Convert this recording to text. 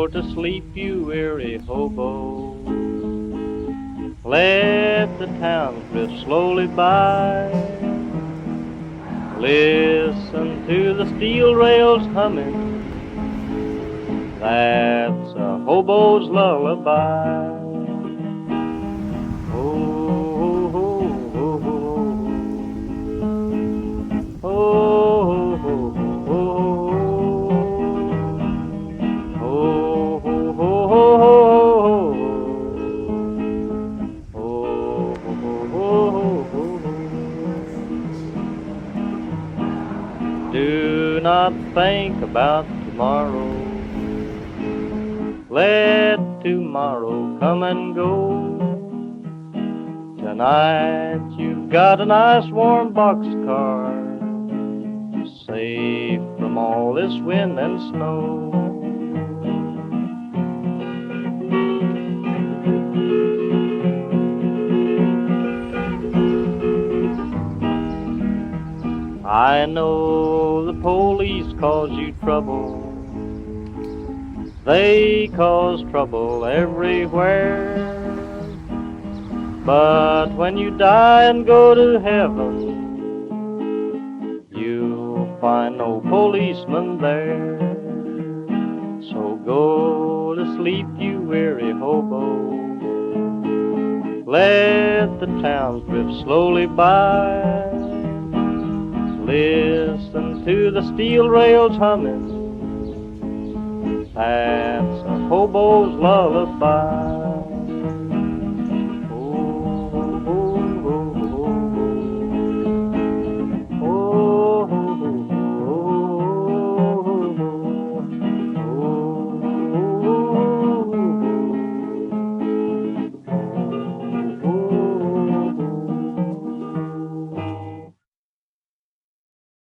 go to sleep, you weary hobo. Let the town drift slowly by. Listen to the steel rails humming. That's a hobo's lullaby. Oh, oh, oh, oh, oh, oh, Do not think about tomorrow. Let tomorrow come and go. Tonight you've got a nice warm boxcar, safe from all this wind and snow. I know the police cause you trouble. They cause trouble everywhere. But when you die and go to heaven, you'll find no policeman there. So go to sleep, you weary hobo. Let the towns drift slowly by. Listen to the steel rails humming. That's a hobo's lullaby.